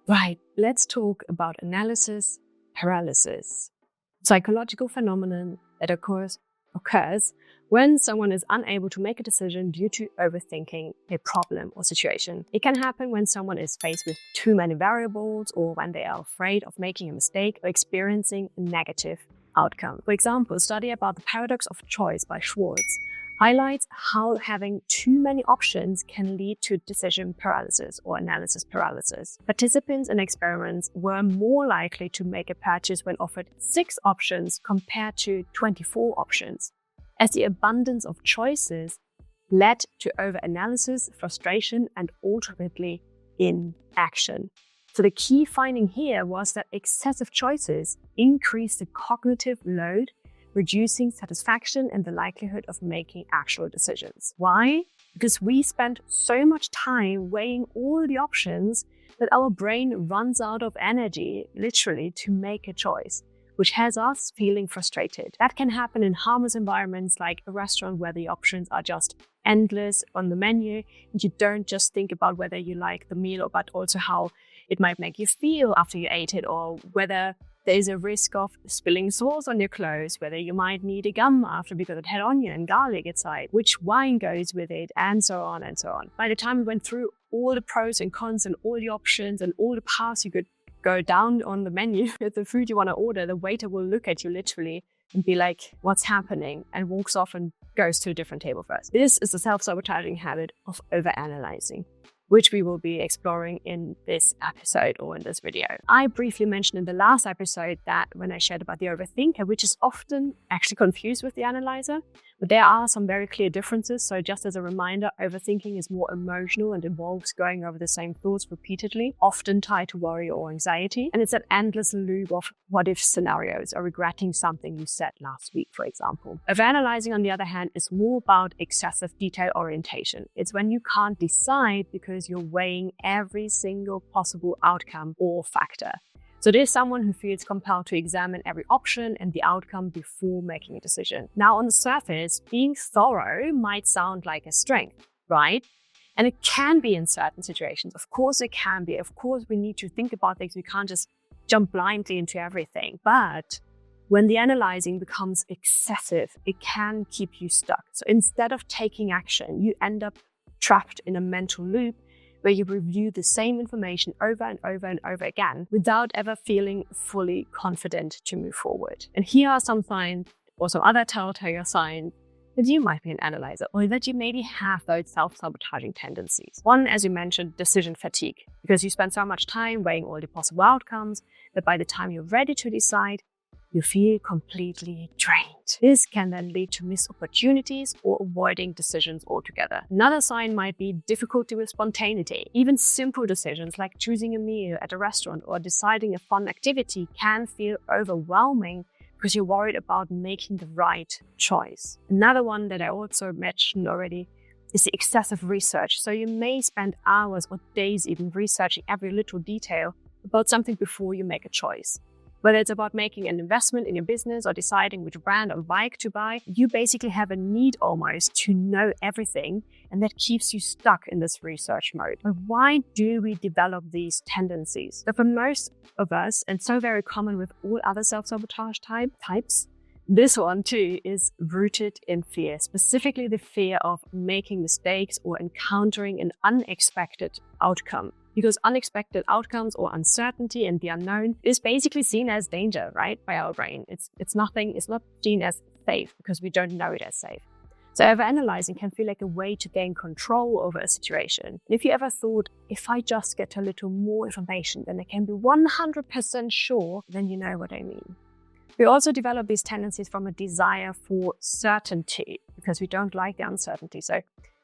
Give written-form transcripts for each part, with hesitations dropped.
Right, let's talk about analysis paralysis. Psychological phenomenon that occurs when someone is unable to make a decision due to overthinking a problem or situation. It can happen when someone is faced with too many variables, or when they are afraid of making a mistake or experiencing a negative outcome. For example, a study about the paradox of choice by Schwartz highlights how having too many options can lead to decision paralysis or analysis paralysis. Participants in experiments were more likely to make a purchase when offered 6 options compared to 24 options, as the abundance of choices led to overanalysis, frustration, and ultimately inaction. So the key finding here was that excessive choices increased the cognitive load, reducing satisfaction and the likelihood of making actual decisions. Why? Because we spend so much time weighing all the options that our brain runs out of energy, literally, to make a choice, which has us feeling frustrated. That can happen in harmless environments like a restaurant where the options are just endless on the menu, and you don't just think about whether you like the meal, but also how it might make you feel after you ate it, or whether there's a risk of spilling sauce on your clothes, whether you might need a gum after because it had onion and garlic inside, which wine goes with it, and so on and so on. By the time we went through all the pros and cons and all the options and all the paths you could go down on the menu with the food you want to order, the waiter will look at you literally and be like, what's happening? And walks off and goes to a different table first. This is the self-sabotaging habit of overanalyzing, which we will be exploring in this episode or in this video. I briefly mentioned in the last episode that when I shared about the overthinker, which is often actually confused with the analyzer, but there are some very clear differences. So just as a reminder, overthinking is more emotional and involves going over the same thoughts repeatedly, often tied to worry or anxiety. And it's an endless loop of what-if scenarios or regretting something you said last week, for example. Overanalyzing, on the other hand, is more about excessive detail orientation. It's when you can't decide because you're weighing every single possible outcome or factor. So there's someone who feels compelled to examine every option and the outcome before making a decision. Now, on the surface, being thorough might sound like a strength, right? And it can be in certain situations. Of course it can be. Of course we need to think about things. We can't just jump blindly into everything. But when the analyzing becomes excessive, it can keep you stuck. So instead of taking action, you end up trapped in a mental loop where you review the same information over and over and over again without ever feeling fully confident to move forward. And here are some signs or some other telltale signs that you might be an analyzer or that you maybe have those self-sabotaging tendencies. One, as you mentioned, decision fatigue, because you spend so much time weighing all the possible outcomes that by the time you're ready to decide, you feel completely drained. This can then lead to missed opportunities or avoiding decisions altogether. Another sign might be difficulty with spontaneity. Even simple decisions like choosing a meal at a restaurant or deciding a fun activity can feel overwhelming because you're worried about making the right choice. Another one that I also mentioned already is the excessive research. So you may spend hours or days even researching every little detail about something before you make a choice. Whether it's about making an investment in your business or deciding which brand or bike to buy, you basically have a need almost to know everything, and that keeps you stuck in this research mode. But why do we develop these tendencies? So for most of us, and so very common with all other self-sabotage types, this one too is rooted in fear, specifically the fear of making mistakes or encountering an unexpected outcome. Because unexpected outcomes or uncertainty and the unknown is basically seen as danger, right, by our brain. It's not seen as safe because we don't know it as safe. So overanalyzing can feel like a way to gain control over a situation. And if you ever thought, if I just get a little more information, then I can be 100% sure, then you know what I mean. We also develop these tendencies from a desire for certainty because we don't like the uncertainty. So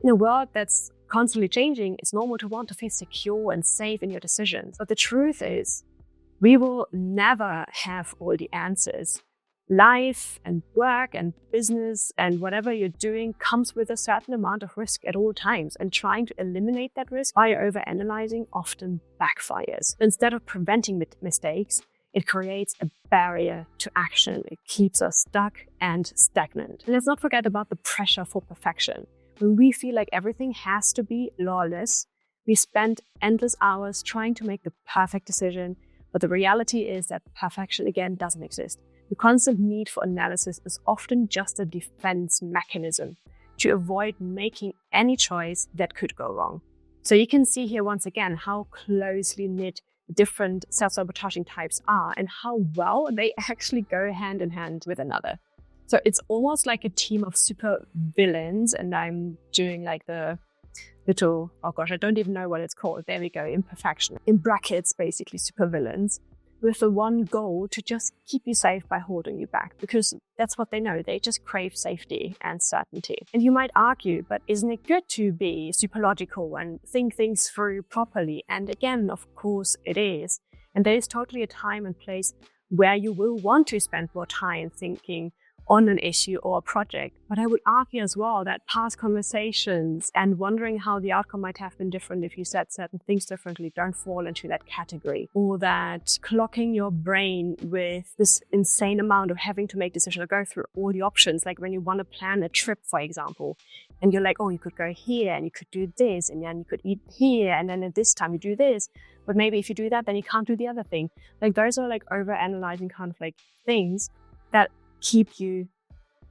in a world that's constantly changing, it's normal to want to feel secure and safe in your decisions. But the truth is, we will never have all the answers. Life and work and business and whatever you're doing comes with a certain amount of risk at all times. And trying to eliminate that risk by overanalyzing often backfires. Instead of preventing mistakes, it creates a barrier to action. It keeps us stuck and stagnant. And let's not forget about the pressure for perfection. When we feel like everything has to be flawless, We spend endless hours trying to make the perfect decision, but the reality is that perfection again doesn't exist. The constant need for analysis is often just a defense mechanism to avoid making any choice that could go wrong. So you can see here once again how closely knit different self-sabotaging types are and how well they actually go hand in hand with another. So it's almost like a team of super villains, and I'm doing like the little, oh gosh, I don't even know what it's called. There we go, imperfection. In brackets, basically super villains, with the one goal to just keep you safe by holding you back, because that's what they know. They just crave safety and certainty. And you might argue, but isn't it good to be super logical and think things through properly? And again, of course it is. And there is totally a time and place where you will want to spend more time thinking on an issue or a project. But I would argue as well that past conversations and wondering how the outcome might have been different if you said certain things differently don't fall into that category. Or that clocking your brain with this insane amount of having to make decisions or go through all the options, like when you want to plan a trip, for example, and you're like, oh, you could go here and you could do this and then you could eat here and then at this time you do this. But maybe if you do that, then you can't do the other thing. Like those are like over-analyzing kind of like things that keep you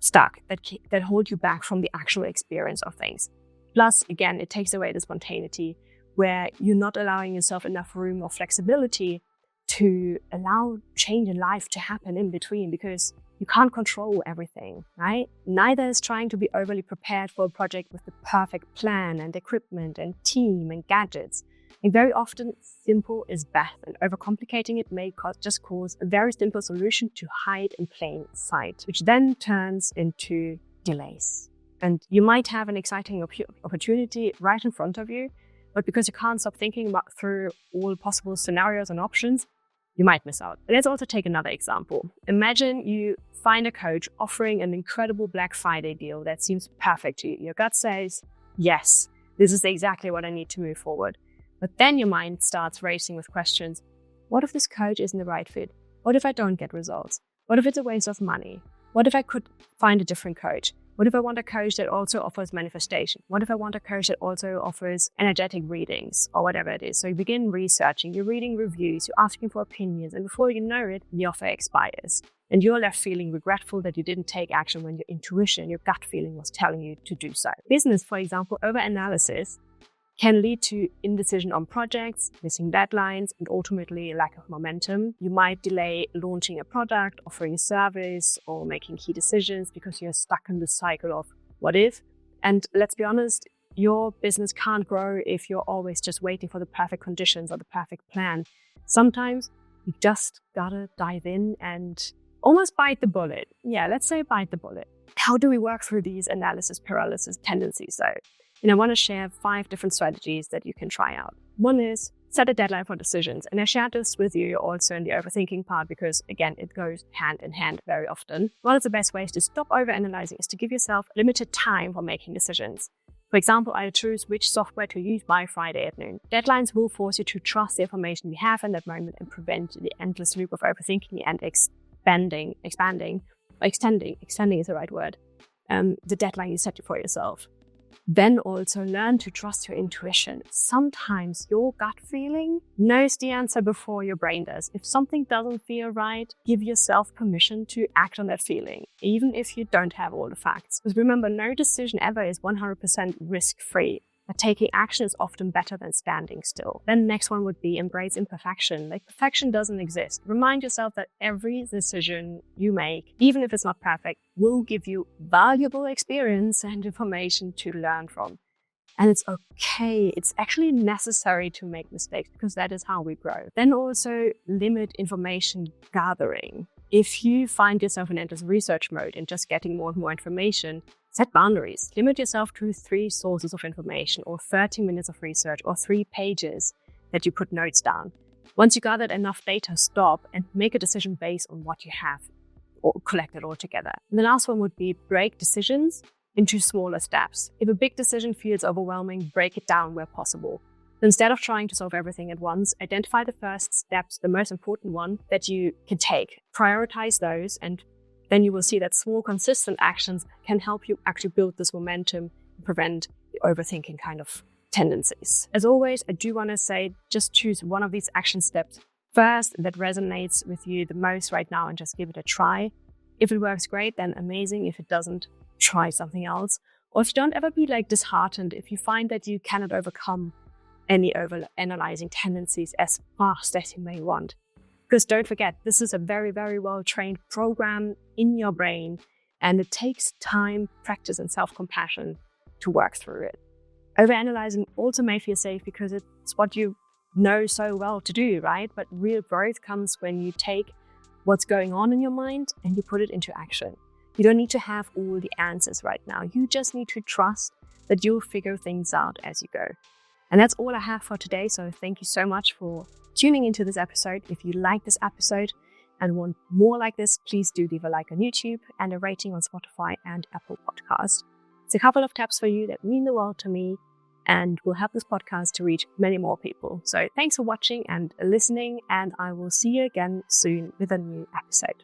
stuck, that hold you back from the actual experience of things. Plus, again, it takes away the spontaneity where you're not allowing yourself enough room or flexibility to allow change in life to happen in between, because you can't control everything, right? Neither is trying to be overly prepared for a project with the perfect plan and equipment and team and gadgets. And very often, simple is best, and overcomplicating it may just cause a very simple solution to hide in plain sight, which then turns into delays. And you might have an exciting opportunity right in front of you, but because you can't stop thinking through all possible scenarios and options, you might miss out. Let's also take another example. Imagine you find a coach offering an incredible Black Friday deal that seems perfect to you. Your gut says, yes, this is exactly what I need to move forward. But then your mind starts racing with questions. What if this coach isn't the right fit? What if I don't get results? What if it's a waste of money? What if I could find a different coach? What if I want a coach that also offers manifestation? What if I want a coach that also offers energetic readings or whatever it is? So you begin researching, you're reading reviews, you're asking for opinions, and before you know it, the offer expires. And you're left feeling regretful that you didn't take action when your intuition, your gut feeling was telling you to do so. Business, for example, over-analysis can lead to indecision on projects, missing deadlines, and ultimately lack of momentum. You might delay launching a product, offering a service, or making key decisions because you're stuck in the cycle of what if. And let's be honest, your business can't grow if you're always just waiting for the perfect conditions or the perfect plan. Sometimes you just gotta dive in and almost bite the bullet. Yeah, let's say bite the bullet. How do we work through these analysis paralysis tendencies though? And I want to share 5 different strategies that you can try out. One is set a deadline for decisions. And I shared this with you also in the overthinking part because, again, it goes hand in hand very often. One of the best ways to stop overanalyzing is to give yourself limited time for making decisions. For example, I choose which software to use by Friday at noon. Deadlines will force you to trust the information you have in that moment and prevent the endless loop of overthinking and extending is the right word, the deadline you set for yourself. Then also learn to trust your intuition. Sometimes your gut feeling knows the answer before your brain does. If something doesn't feel right, give yourself permission to act on that feeling, even if you don't have all the facts. Because remember, no decision ever is 100% risk-free. But taking action is often better than standing still. Then the next one would be embrace imperfection. Like perfection doesn't exist. Remind yourself that every decision you make, even if it's not perfect, will give you valuable experience and information to learn from. And it's okay. It's actually necessary to make mistakes because that is how we grow. Then also limit information gathering. If you find yourself in endless research mode and just getting more and more information, set boundaries. Limit yourself to 3 sources of information or 30 minutes of research or 3 pages that you put notes down. Once you gathered enough data, stop and make a decision based on what you have or collect it all together. And the last one would be break decisions into smaller steps. If a big decision feels overwhelming, break it down where possible. Instead of trying to solve everything at once, identify the first steps, the most important one that you can take. Prioritize those, and then you will see that small, consistent actions can help you actually build this momentum and prevent the overthinking kind of tendencies. As always, I do want to say, just choose one of these action steps first that resonates with you the most right now and just give it a try. If it works, great, then amazing. If it doesn't, try something else. Or if you don't ever be disheartened, if you find that you cannot overcome any over-analyzing tendencies as fast as you may want. Because don't forget, this is a very, very well-trained program in your brain, and it takes time, practice, and self-compassion to work through it. Overanalyzing also may feel safe because it's what you know so well to do, right? But real growth comes when you take what's going on in your mind and you put it into action. You don't need to have all the answers right now. You just need to trust that you'll figure things out as you go. And that's all I have for today. So thank you so much for tuning into this episode. If you like this episode and want more like this, please do leave a like on YouTube and a rating on Spotify and Apple Podcasts. It's a couple of taps for you that mean the world to me and will help this podcast to reach many more people. So thanks for watching and listening, and I will see you again soon with a new episode.